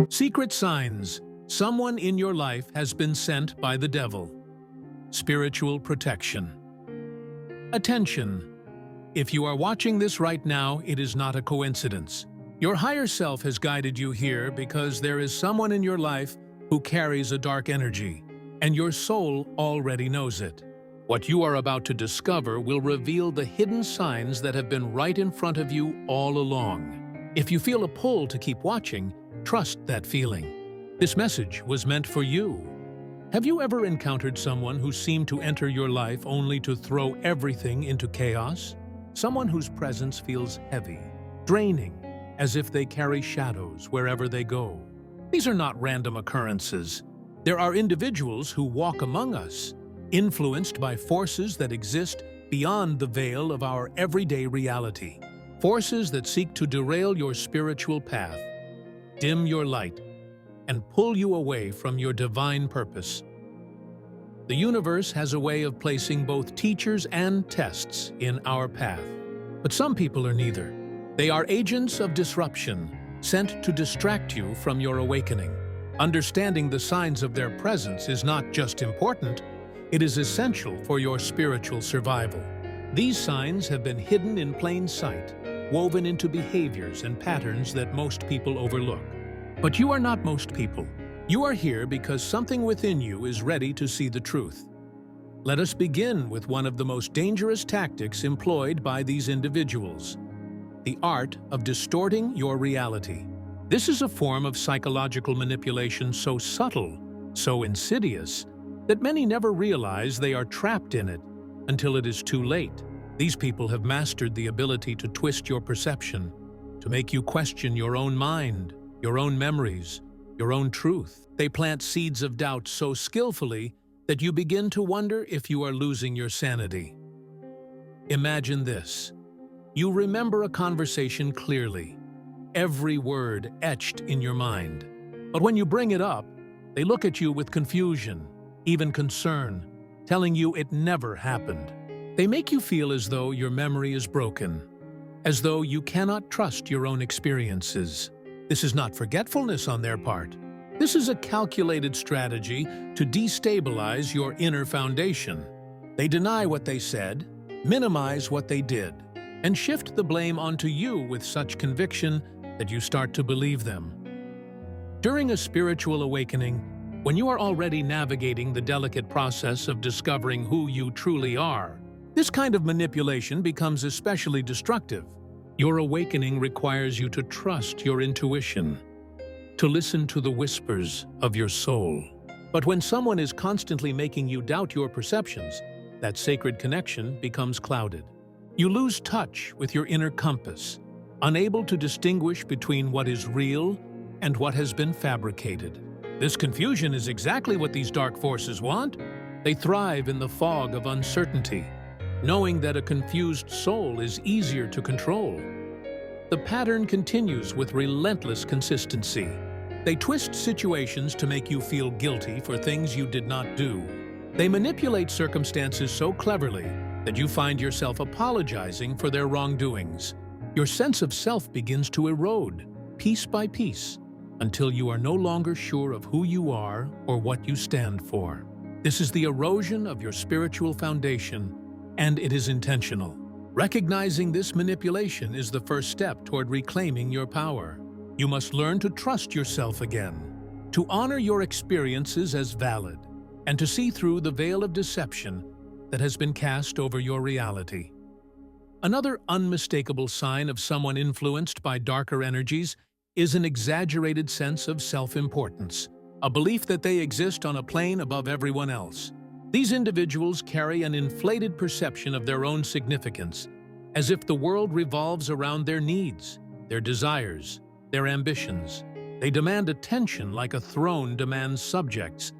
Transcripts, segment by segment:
Secret signs. Someone in your life has been sent by the devil. Spiritual protection. Attention. If you are watching this right now, it is not a coincidence. Your higher self has guided you here because there is someone in your life who carries a dark energy, and your soul already knows it. What you are about to discover will reveal the hidden signs that have been right in front of you all along. If you feel a pull to keep watching, trust that feeling. This message was meant for you. Have you ever encountered someone who seemed to enter your life only to throw everything into chaos? Someone whose presence feels heavy, draining, as if they carry shadows wherever they go. These are not random occurrences. There are individuals who walk among us, influenced by forces that exist beyond the veil of our everyday reality. Forces that seek to derail your spiritual path, dim your light, and pull you away from your divine purpose. The universe has a way of placing both teachers and tests in our path. But some people are neither. They are agents of disruption, sent to distract you from your awakening. Understanding the signs of their presence is not just important, it is essential for your spiritual survival. These signs have been hidden in plain sight, woven into behaviors and patterns that most people overlook. But you are not most people. You are here because something within you is ready to see the truth. Let us begin with one of the most dangerous tactics employed by these individuals: the art of distorting your reality. This is a form of psychological manipulation so subtle, so insidious, that many never realize they are trapped in it until it is too late. These people have mastered the ability to twist your perception, to make you question your own mind, your own memories, your own truth. They plant seeds of doubt so skillfully that you begin to wonder if you are losing your sanity. Imagine this. You remember a conversation clearly, every word etched in your mind. But when you bring it up, they look at you with confusion, even concern, telling you it never happened. They make you feel as though your memory is broken, as though you cannot trust your own experiences. This is not forgetfulness on their part. This is a calculated strategy to destabilize your inner foundation. They deny what they said, minimize what they did, and shift the blame onto you with such conviction that you start to believe them. During a spiritual awakening, when you are already navigating the delicate process of discovering who you truly are, this kind of manipulation becomes especially destructive. Your awakening requires you to trust your intuition, to listen to the whispers of your soul. But when someone is constantly making you doubt your perceptions, that sacred connection becomes clouded. You lose touch with your inner compass, unable to distinguish between what is real and what has been fabricated. This confusion is exactly what these dark forces want. They thrive in the fog of uncertainty, knowing that a confused soul is easier to control. The pattern continues with relentless consistency. They twist situations to make you feel guilty for things you did not do. They manipulate circumstances so cleverly that you find yourself apologizing for their wrongdoings. Your sense of self begins to erode, piece by piece, until you are no longer sure of who you are or what you stand for. This is the erosion of your spiritual foundation, and it is intentional. Recognizing this manipulation is the first step toward reclaiming your power. You must learn to trust yourself again, to honor your experiences as valid, and to see through the veil of deception that has been cast over your reality. Another unmistakable sign of someone influenced by darker energies is an exaggerated sense of self-importance, a belief that they exist on a plane above everyone else. These individuals carry an inflated perception of their own significance, as if the world revolves around their needs, their desires, their ambitions. They demand attention like a throne demands subjects,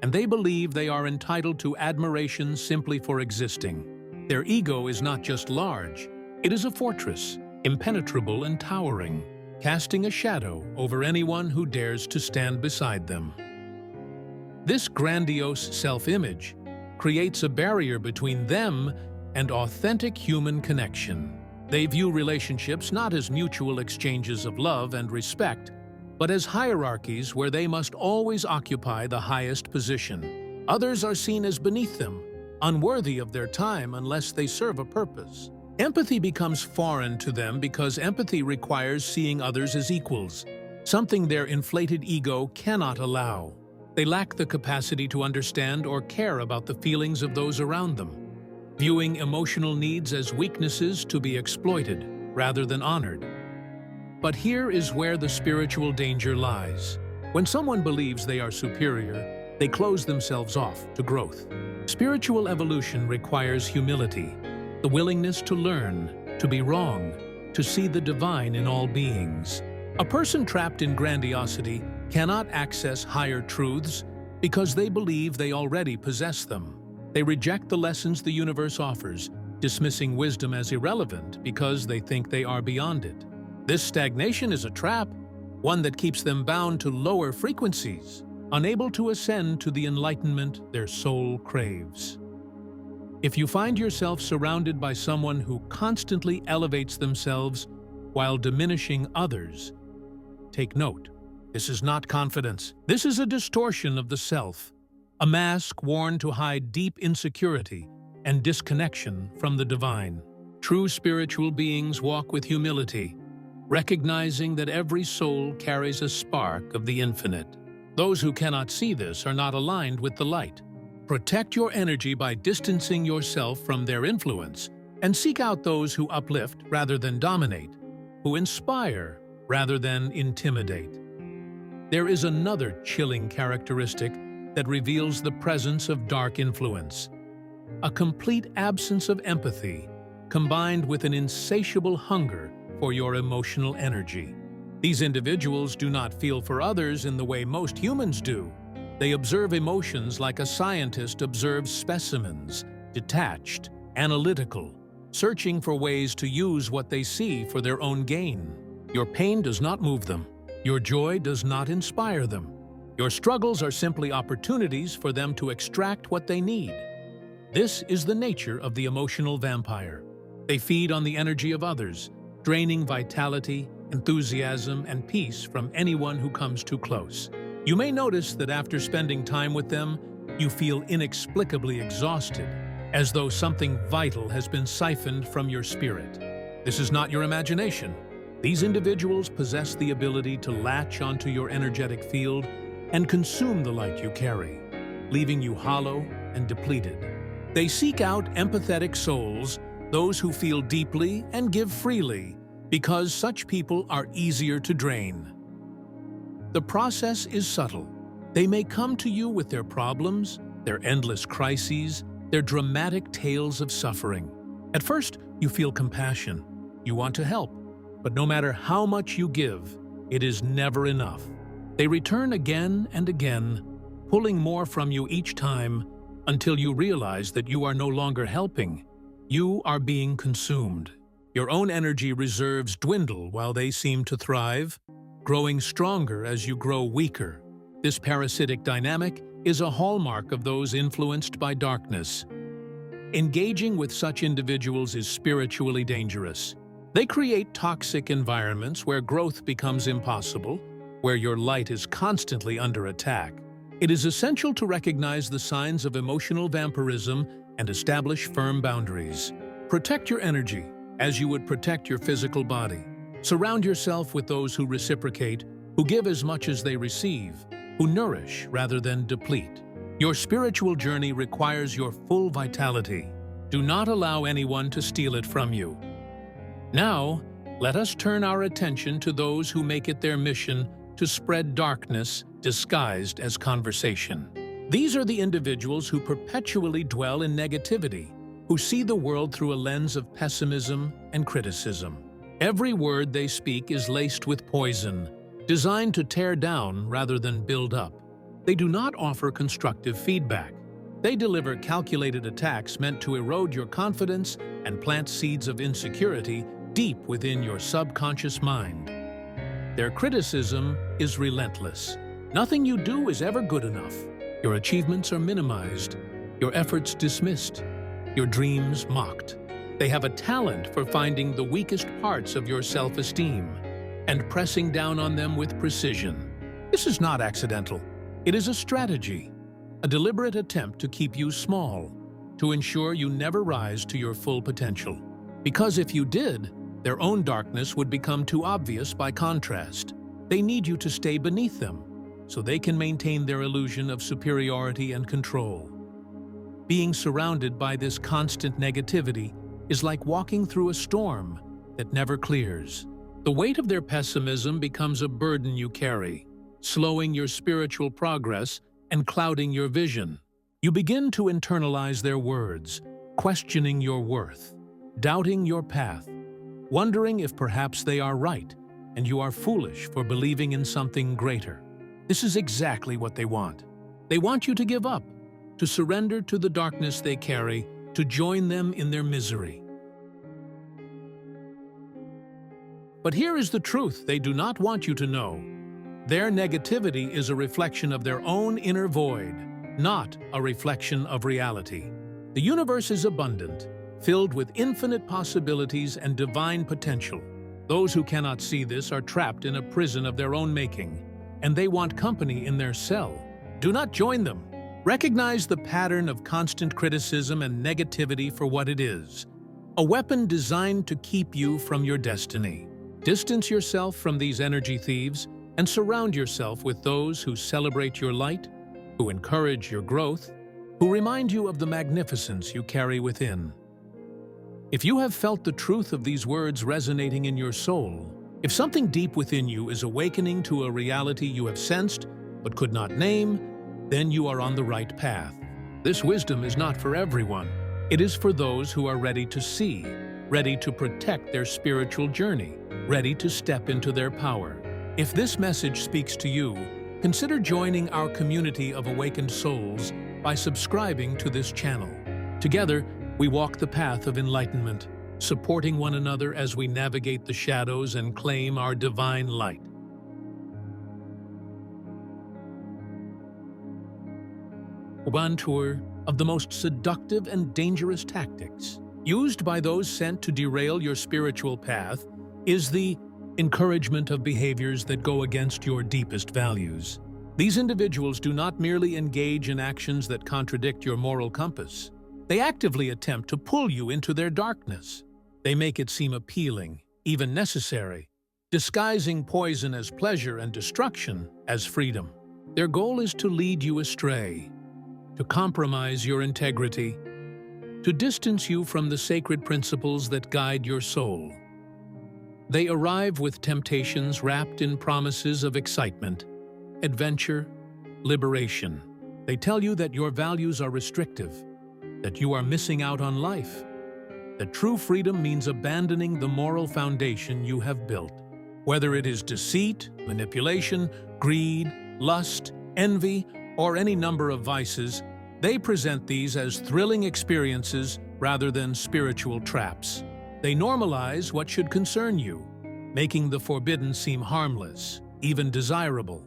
and they believe they are entitled to admiration simply for existing. Their ego is not just large, it is a fortress, impenetrable and towering, casting a shadow over anyone who dares to stand beside them. This grandiose self-image creates a barrier between them and authentic human connection. They view relationships not as mutual exchanges of love and respect, but as hierarchies where they must always occupy the highest position. Others are seen as beneath them, unworthy of their time unless they serve a purpose. Empathy becomes foreign to them because empathy requires seeing others as equals, something their inflated ego cannot allow. They lack the capacity to understand or care about the feelings of those around them, viewing emotional needs as weaknesses to be exploited rather than honored. But here is where the spiritual danger lies. When someone believes they are superior, they close themselves off to growth. Spiritual evolution requires humility, the willingness to learn, to be wrong, to see the divine in all beings. A person trapped in grandiosity cannot access higher truths because they believe they already possess them. They reject the lessons the universe offers, dismissing wisdom as irrelevant because they think they are beyond it. This stagnation is a trap, one that keeps them bound to lower frequencies, unable to ascend to the enlightenment their soul craves. If you find yourself surrounded by someone who constantly elevates themselves while diminishing others, take note. This is not confidence. This is a distortion of the self, a mask worn to hide deep insecurity and disconnection from the divine. True spiritual beings walk with humility, recognizing that every soul carries a spark of the infinite. Those who cannot see this are not aligned with the light. Protect your energy by distancing yourself from their influence and seek out those who uplift rather than dominate, who inspire rather than intimidate. There is another chilling characteristic that reveals the presence of dark influence: a complete absence of empathy combined with an insatiable hunger for your emotional energy. These individuals do not feel for others in the way most humans do. They observe emotions like a scientist observes specimens, detached, analytical, searching for ways to use what they see for their own gain. Your pain does not move them. Your joy does not inspire them. Your struggles are simply opportunities for them to extract what they need. This is the nature of the emotional vampire. They feed on the energy of others, draining vitality, enthusiasm, and peace from anyone who comes too close. You may notice that after spending time with them, you feel inexplicably exhausted, as though something vital has been siphoned from your spirit. This is not your imagination. These individuals possess the ability to latch onto your energetic field and consume the light you carry, leaving you hollow and depleted. They seek out empathetic souls, those who feel deeply and give freely, because such people are easier to drain. The process is subtle. They may come to you with their problems, their endless crises, their dramatic tales of suffering. At first, you feel compassion. You want to help. But no matter how much you give, it is never enough. They return again and again, pulling more from you each time until you realize that you are no longer helping. You are being consumed. Your own energy reserves dwindle while they seem to thrive, growing stronger as you grow weaker. This parasitic dynamic is a hallmark of those influenced by darkness. Engaging with such individuals is spiritually dangerous. They create toxic environments where growth becomes impossible, where your light is constantly under attack. It is essential to recognize the signs of emotional vampirism and establish firm boundaries. Protect your energy as you would protect your physical body. Surround yourself with those who reciprocate, who give as much as they receive, who nourish rather than deplete. Your spiritual journey requires your full vitality. Do not allow anyone to steal it from you. Now, let us turn our attention to those who make it their mission to spread darkness disguised as conversation. These are the individuals who perpetually dwell in negativity, who see the world through a lens of pessimism and criticism. Every word they speak is laced with poison, designed to tear down rather than build up. They do not offer constructive feedback. They deliver calculated attacks meant to erode your confidence and plant seeds of insecurity deep within your subconscious mind. Their criticism is relentless. Nothing you do is ever good enough. Your achievements are minimized, your efforts dismissed, your dreams mocked. They have a talent for finding the weakest parts of your self-esteem. and pressing down on them with precision. This is not accidental. It is a strategy, a deliberate attempt to keep you small, to ensure you never rise to your full potential. Because if you did, their own darkness would become too obvious by contrast. They need you to stay beneath them, so they can maintain their illusion of superiority and control. Being surrounded by this constant negativity is like walking through a storm that never clears. The weight of their pessimism becomes a burden you carry, slowing your spiritual progress and clouding your vision. You begin to internalize their words, questioning your worth, doubting your path, wondering if perhaps they are right and you are foolish for believing in something greater. This is exactly what they want. They want you to give up, to surrender to the darkness they carry, to join them in their misery. But here is the truth they do not want you to know. Their negativity is a reflection of their own inner void, not a reflection of reality. The universe is abundant, filled with infinite possibilities and divine potential. Those who cannot see this are trapped in a prison of their own making, and they want company in their cell. Do not join them. Recognize the pattern of constant criticism and negativity for what it is, a weapon designed to keep you from your destiny. Distance yourself from these energy thieves and surround yourself with those who celebrate your light, who encourage your growth, who remind you of the magnificence you carry within. If you have felt the truth of these words resonating in your soul, if something deep within you is awakening to a reality you have sensed but could not name, then you are on the right path. This wisdom is not for everyone. It is for those who are ready to see, ready to protect their spiritual journey, ready to step into their power. If this message speaks to you, consider joining our community of awakened souls by subscribing to this channel. Together, we walk the path of enlightenment, supporting one another as we navigate the shadows and claim our divine light. One tour of the most seductive and dangerous tactics used by those sent to derail your spiritual path is the encouragement of behaviors that go against your deepest values. These individuals do not merely engage in actions that contradict your moral compass. They actively attempt to pull you into their darkness. They make it seem appealing, even necessary, disguising poison as pleasure and destruction as freedom. Their goal is to lead you astray, to compromise your integrity, to distance you from the sacred principles that guide your soul. They arrive with temptations wrapped in promises of excitement, adventure, liberation. They tell you that your values are restrictive, that you are missing out on life, that true freedom means abandoning the moral foundation you have built. Whether it is deceit, manipulation, greed, lust, envy, or any number of vices, they present these as thrilling experiences rather than spiritual traps. They normalize what should concern you, making the forbidden seem harmless, even desirable.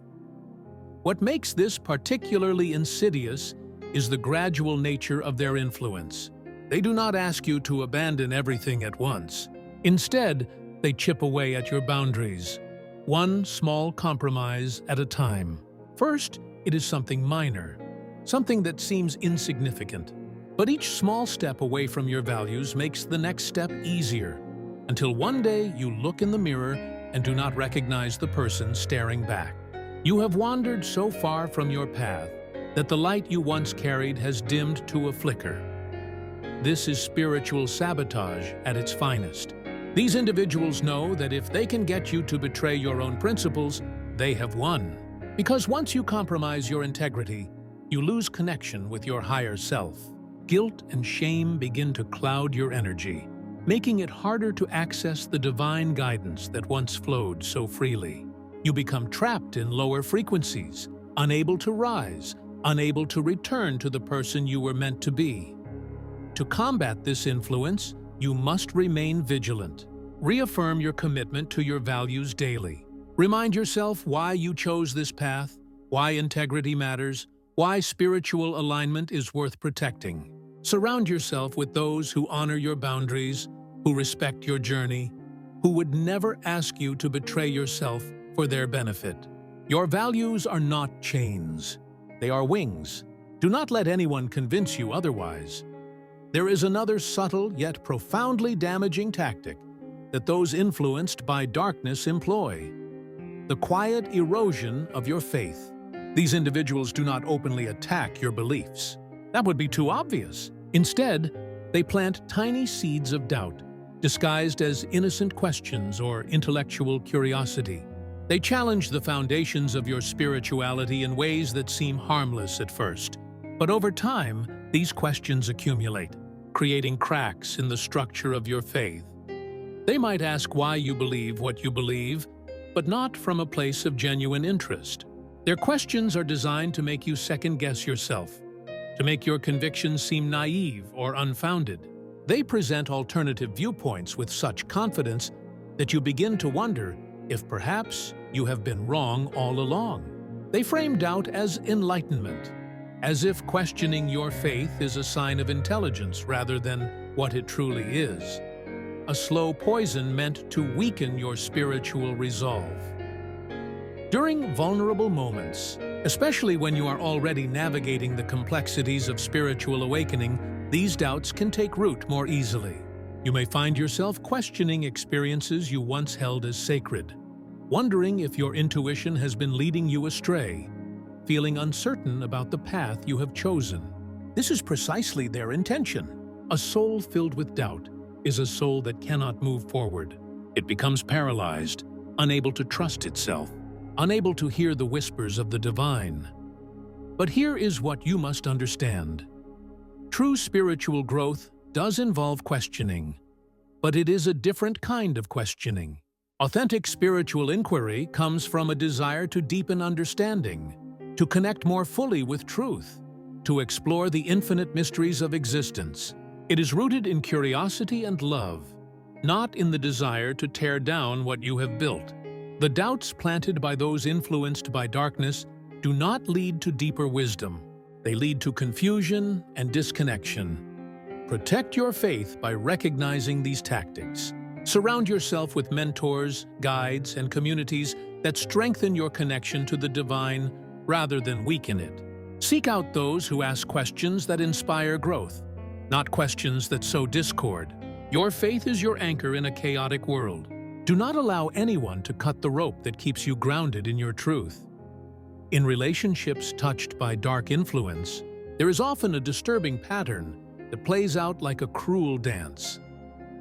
What makes this particularly insidious is the gradual nature of their influence. They do not ask you to abandon everything at once. Instead, they chip away at your boundaries, one small compromise at a time. First, it is something minor, something that seems insignificant. But each small step away from your values makes the next step easier, until one day you look in the mirror and do not recognize the person staring back. You have wandered so far from your path that the light you once carried has dimmed to a flicker. This is spiritual sabotage at its finest. These individuals know that if they can get you to betray your own principles, they have won. Because once you compromise your integrity, you lose connection with your higher self. Guilt and shame begin to cloud your energy, making it harder to access the divine guidance that once flowed so freely. You become trapped in lower frequencies, unable to rise, unable to return to the person you were meant to be. To combat this influence, you must remain vigilant. Reaffirm your commitment to your values daily. Remind yourself why you chose this path, why integrity matters, why spiritual alignment is worth protecting. Surround yourself with those who honor your boundaries, who respect your journey, who would never ask you to betray yourself for their benefit. Your values are not chains. They are wings. Do not let anyone convince you otherwise. There is another subtle yet profoundly damaging tactic that those influenced by darkness employ: the quiet erosion of your faith. These individuals do not openly attack your beliefs. That would be too obvious. Instead, they plant tiny seeds of doubt, disguised as innocent questions or intellectual curiosity. They challenge the foundations of your spirituality in ways that seem harmless at first. But over time, these questions accumulate, creating cracks in the structure of your faith. They might ask why you believe what you believe, but not from a place of genuine interest. Their questions are designed to make you second-guess yourself, to make your convictions seem naive or unfounded. They present alternative viewpoints with such confidence that you begin to wonder if perhaps you have been wrong all along. They frame doubt as enlightenment, as if questioning your faith is a sign of intelligence rather than what it truly is. A slow poison meant to weaken your spiritual resolve. During vulnerable moments, especially when you are already navigating the complexities of spiritual awakening, these doubts can take root more easily. You may find yourself questioning experiences you once held as sacred, wondering if your intuition has been leading you astray, feeling uncertain about the path you have chosen. This is precisely their intention. A soul filled with doubt is a soul that cannot move forward. It becomes paralyzed, unable to trust itself, unable to hear the whispers of the divine. But here is what you must understand. True spiritual growth does involve questioning, but it is a different kind of questioning. Authentic spiritual inquiry comes from a desire to deepen understanding, to connect more fully with truth, to explore the infinite mysteries of existence. It is rooted in curiosity and love, not in the desire to tear down what you have built. The doubts planted by those influenced by darkness do not lead to deeper wisdom. They lead to confusion and disconnection. Protect your faith by recognizing these tactics. Surround yourself with mentors, guides, and communities that strengthen your connection to the divine rather than weaken it. Seek out those who ask questions that inspire growth, not questions that sow discord. Your faith is your anchor in a chaotic world. Do not allow anyone to cut the rope that keeps you grounded in your truth. In relationships touched by dark influence, there is often a disturbing pattern that plays out like a cruel dance.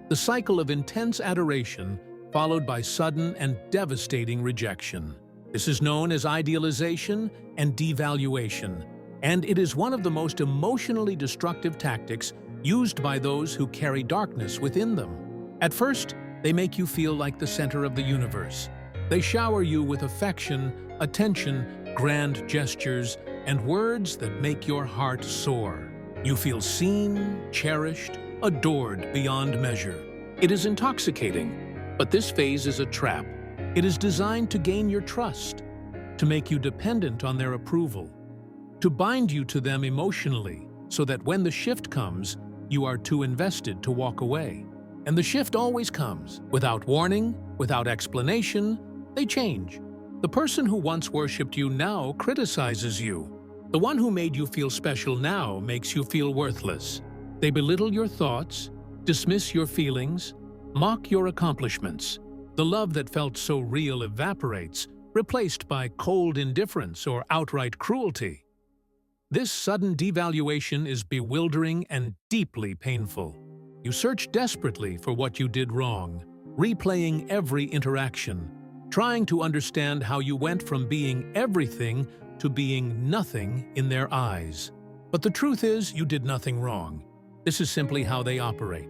The cycle of intense adoration followed by sudden and devastating rejection. This is known as idealization and devaluation, and it is one of the most emotionally destructive tactics used by those who carry darkness within them. At first, they make you feel like the center of the universe. They shower you with affection, attention, grand gestures, and words that make your heart soar. You feel seen, cherished, adored beyond measure. It is intoxicating, but this phase is a trap. It is designed to gain your trust, to make you dependent on their approval, to bind you to them emotionally so that when the shift comes, you are too invested to walk away. And the shift always comes. Without warning, without explanation, they change. The person who once worshipped you now criticizes you. The one who made you feel special now makes you feel worthless. They belittle your thoughts, dismiss your feelings, mock your accomplishments. The love that felt so real evaporates, replaced by cold indifference or outright cruelty. This sudden devaluation is bewildering and deeply painful. You search desperately for what you did wrong, replaying every interaction, trying to understand how you went from being everything to being nothing in their eyes. But the truth is, you did nothing wrong. This is simply how they operate.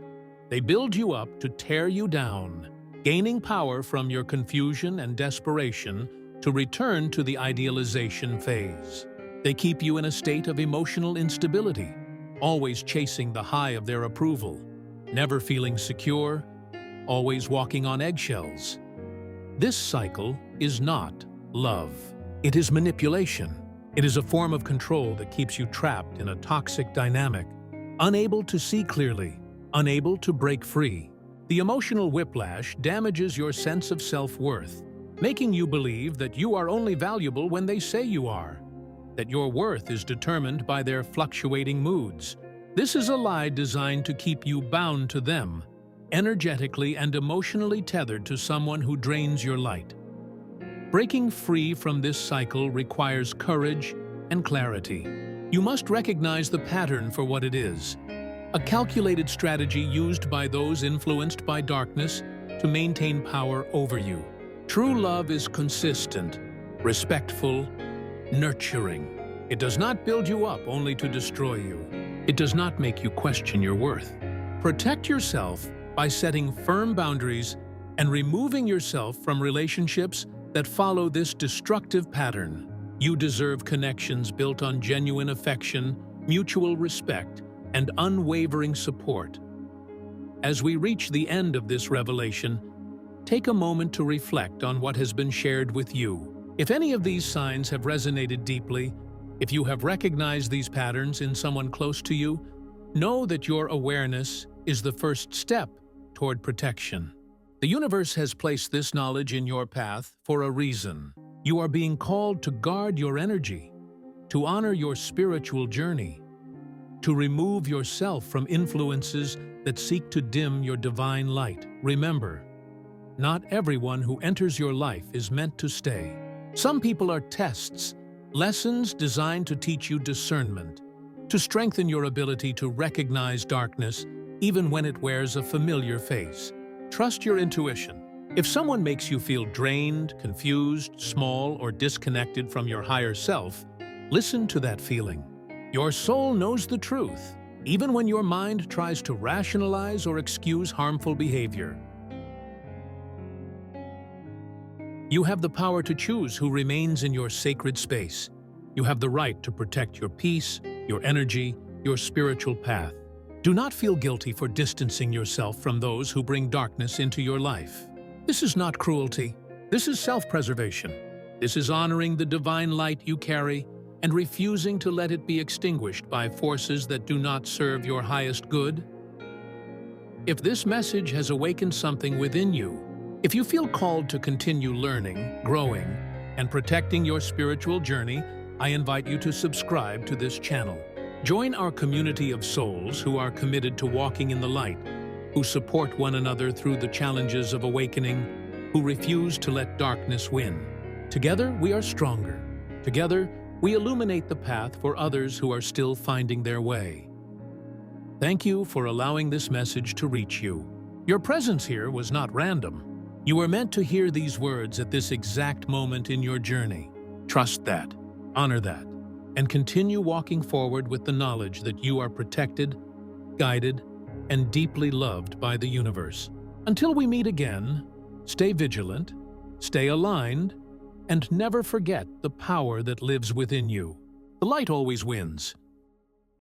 They build you up to tear you down, gaining power from your confusion and desperation to return to the idealization phase. They keep you in a state of emotional instability, always chasing the high of their approval, never feeling secure, always walking on eggshells. This cycle is not love. It is manipulation. It is a form of control that keeps you trapped in a toxic dynamic, unable to see clearly, unable to break free. The emotional whiplash damages your sense of self-worth, making you believe that you are only valuable when they say you are, that your worth is determined by their fluctuating moods. This is a lie designed to keep you bound to them, energetically and emotionally tethered to someone who drains your light. Breaking free from this cycle requires courage and clarity. You must recognize the pattern for what it is, a calculated strategy used by those influenced by darkness to maintain power over you. True love is consistent, respectful, nurturing. It does not build you up only to destroy you. It does not make you question your worth. Protect yourself by setting firm boundaries and removing yourself from relationships that follow this destructive pattern. You deserve connections built on genuine affection, mutual respect, and unwavering support. As we reach the end of this revelation, take a moment to reflect on what has been shared with you. If any of these signs have resonated deeply, if you have recognized these patterns in someone close to you, know that your awareness is the first step toward protection. The universe has placed this knowledge in your path for a reason. You are being called to guard your energy, to honor your spiritual journey, to remove yourself from influences that seek to dim your divine light. Remember, not everyone who enters your life is meant to stay. Some people are tests, lessons designed to teach you discernment, to strengthen your ability to recognize darkness even when it wears a familiar face. Trust your intuition. If someone makes you feel drained, confused, small, or disconnected from your higher self, listen to that feeling. Your soul knows the truth, even when your mind tries to rationalize or excuse harmful behavior. You have the power to choose who remains in your sacred space. You have the right to protect your peace, your energy, your spiritual path. Do not feel guilty for distancing yourself from those who bring darkness into your life. This is not cruelty. This is self-preservation. This is honoring the divine light you carry and refusing to let it be extinguished by forces that do not serve your highest good. If this message has awakened something within you, if you feel called to continue learning, growing, and protecting your spiritual journey, I invite you to subscribe to this channel. Join our community of souls who are committed to walking in the light, who support one another through the challenges of awakening, who refuse to let darkness win. Together, we are stronger. Together, we illuminate the path for others who are still finding their way. Thank you for allowing this message to reach you. Your presence here was not random. You were meant to hear these words at this exact moment in your journey. Trust that, honor that, and continue walking forward with the knowledge that you are protected, guided, and deeply loved by the universe. Until we meet again, stay vigilant, stay aligned, and never forget the power that lives within you. The light always wins.